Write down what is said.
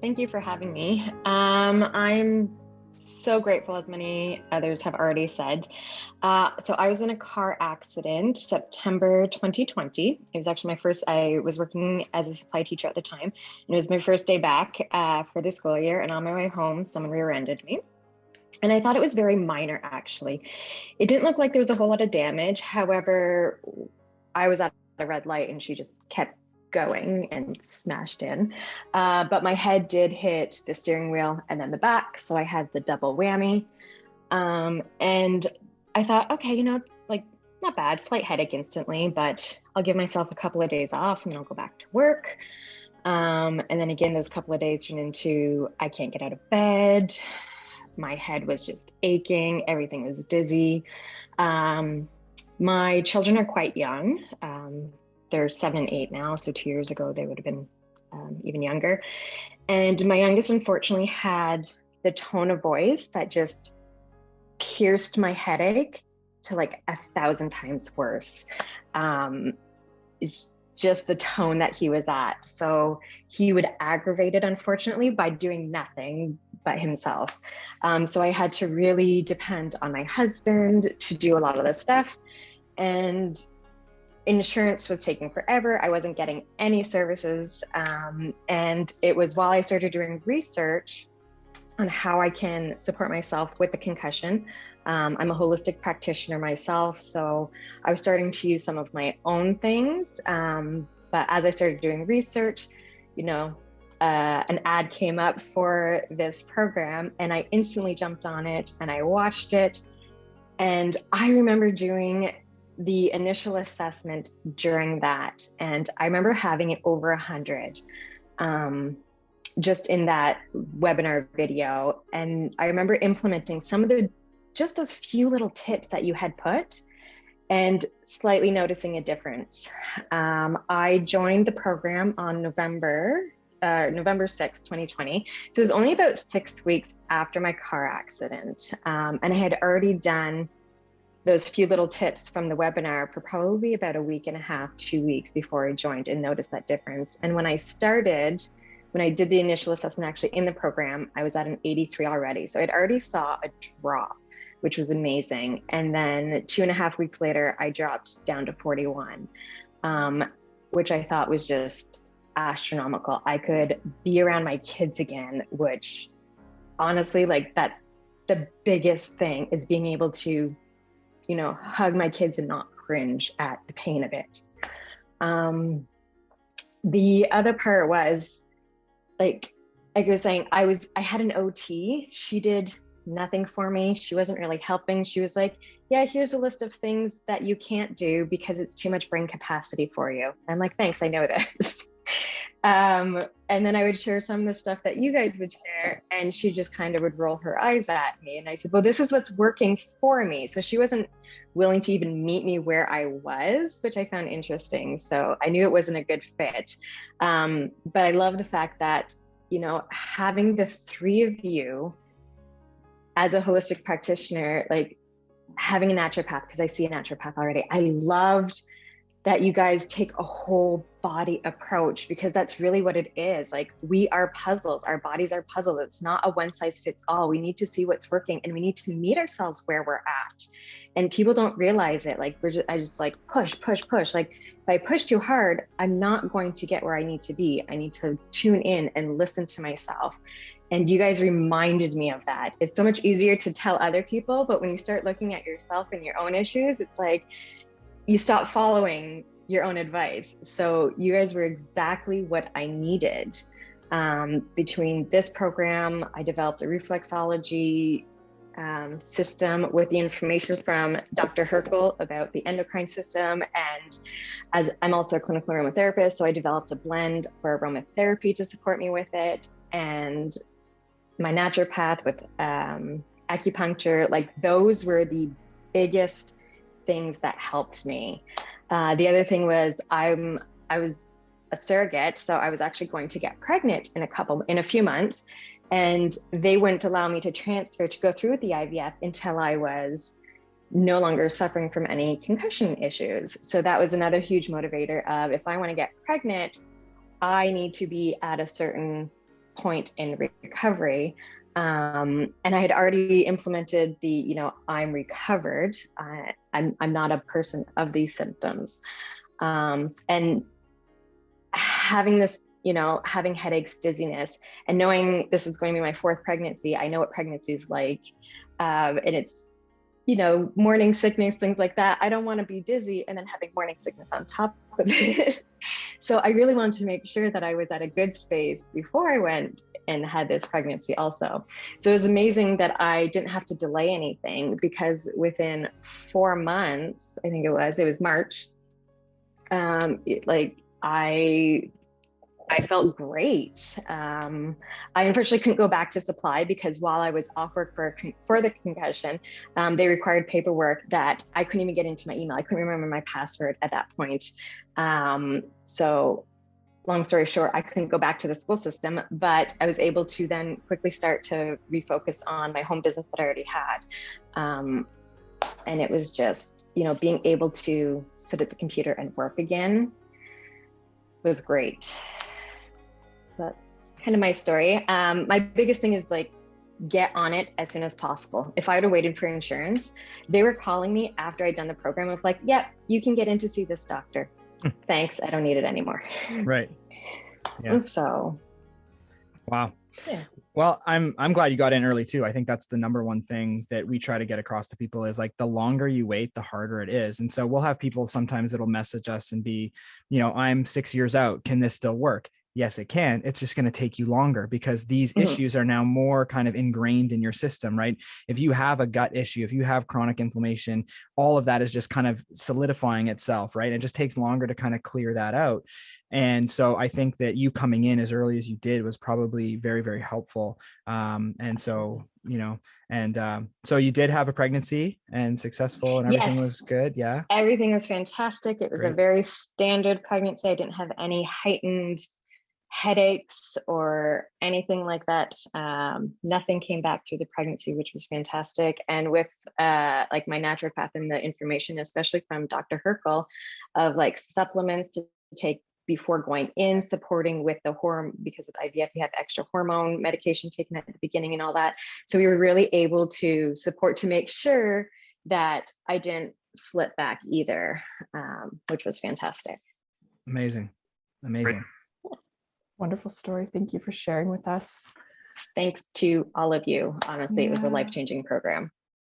Thank you for having me. I'm so grateful, as many others have already said. So I was in a car accident September 2020. It was actually I was working as a supply teacher at the time, and it was my first day back for the school year. And on my way home, someone rear-ended me. And I thought it was very minor, actually. It didn't look like there was a whole lot of damage. However, I was at a red light and she just kept going and smashed in. But my head did hit the steering wheel and then the back. So I had the double whammy. And I thought, okay, like not bad, slight headache instantly, but I'll give myself a couple of days off and I'll go back to work. And then again, those couple of days turned into I can't get out of bed. My head was just aching. Everything was dizzy. My children are quite young. They're 7 and 8 now. So 2 years ago, they would have been even younger. And my youngest, unfortunately, had the tone of voice that just pierced my headache to like 1,000 times worse. It's just the tone that he was at. So he would aggravate it, unfortunately, by doing nothing but himself. So I had to really depend on my husband to do a lot of this stuff. And insurance was taking forever. I wasn't getting any services. And it was while I started doing research on how I can support myself with the concussion. I'm a holistic practitioner myself, so I was starting to use some of my own things. But as I started doing research, an ad came up for this program and I instantly jumped on it and I watched it. And I remember doing the initial assessment during that. And I remember having it over 100. Just in that webinar video. And I remember implementing some of just those few little tips that you had put and slightly noticing a difference. I joined the program on November 6th, 2020. So it was only about 6 weeks after my car accident. And I had already done those few little tips from the webinar for probably about a week and a half, 2 weeks before I joined and noticed that difference. And when I did the initial assessment actually in the program, I was at an 83 already. So I'd already saw a drop, which was amazing. And then 2.5 weeks later, I dropped down to 41, which I thought was just astronomical. I could be around my kids again, which honestly, like that's the biggest thing, is being able to, hug my kids and not cringe at the pain of it. The other part was, like I was saying, I had an OT. She did nothing for me. She wasn't really helping. She was like, yeah, here's a list of things that you can't do because it's too much brain capacity for you. I'm like, thanks, I know this. And then I would share some of the stuff that you guys would share, and she just kind of would roll her eyes at me. And I said, well, this is what's working for me. So she wasn't willing to even meet me where I was, which I found interesting. So I knew it wasn't a good fit. But I love the fact that, having the three of you as a holistic practitioner, like having a naturopath, because I see a naturopath already. I loved that you guys take a whole body approach, because that's really what it is. Like, we are puzzles, our bodies are puzzles. It's not a one size fits all. We need to see what's working, and we need to meet ourselves where we're at. And people don't realize it. Like, I just like push. Like, if I push too hard, I'm not going to get where I need to be. I need to tune in and listen to myself. And you guys reminded me of that. It's so much easier to tell other people, but when you start looking at yourself and your own issues, it's like you stop following your own advice. So you guys were exactly what I needed. Between this program, I developed a reflexology system with the information from Dr. Herkel about the endocrine system. And as I'm also a clinical aromatherapist, so I developed a blend for aromatherapy to support me with it. And my naturopath with acupuncture, like those were the biggest things that helped me. The other thing was I was a surrogate, so I was actually going to get pregnant in a few months, and they wouldn't allow me to transfer to go through with the IVF until I was no longer suffering from any concussion issues. So that was another huge motivator of, if I want to get pregnant, I need to be at a certain point in recovery. And I had already implemented the, I'm recovered. I'm not a person of these symptoms. And having this, having headaches, dizziness, and knowing this is going to be my 4th pregnancy, I know what pregnancy is like. And it's, morning sickness, things like that. I don't want to be dizzy and then having morning sickness on top of it. So I really wanted to make sure that I was at a good space before I went and had this pregnancy also. So it was amazing that I didn't have to delay anything, because within 4 months, I think it was March, I felt great. I unfortunately couldn't go back to supply, because while I was off work for the concussion, they required paperwork that I couldn't even get into my email. I couldn't remember my password at that point. So long story short, I couldn't go back to the school system, but I was able to then quickly start to refocus on my home business that I already had. And it was just, being able to sit at the computer and work again was great. So that's kind of my story. My biggest thing is get on it as soon as possible. If I would have waited for insurance, they were calling me after I'd done the program of yep, you can get in to see this doctor. Thanks, I don't need it anymore. Right. Yeah. So. Wow. Yeah. Well, I'm glad you got in early too. I think that's the number one thing that we try to get across to people is the longer you wait, the harder it is. And so we'll have people sometimes that'll message us and be, I'm 6 years out. Can this still work? Yes, it can. It's just going to take you longer, because these issues are now more kind of ingrained in your system, right? If you have a gut issue, if you have chronic inflammation, all of that is just kind of solidifying itself, right? It just takes longer to kind of clear that out. And so I think that you coming in as early as you did was probably very, very helpful. So you did have a pregnancy and successful, and everything was good. Yeah. Everything was fantastic. It was a very standard pregnancy. I didn't have any heightened headaches or anything like that. Nothing came back through the pregnancy, which was fantastic. And with my naturopath and the information, especially from Dr. Herkel, of supplements to take before going in, supporting with the hormone, because with IVF, you have extra hormone medication taken at the beginning and all that. So we were really able to support to make sure that I didn't slip back either, which was fantastic. Amazing. Wonderful story. Thank you for sharing with us. Thanks to all of you. Honestly, It was a life-changing program.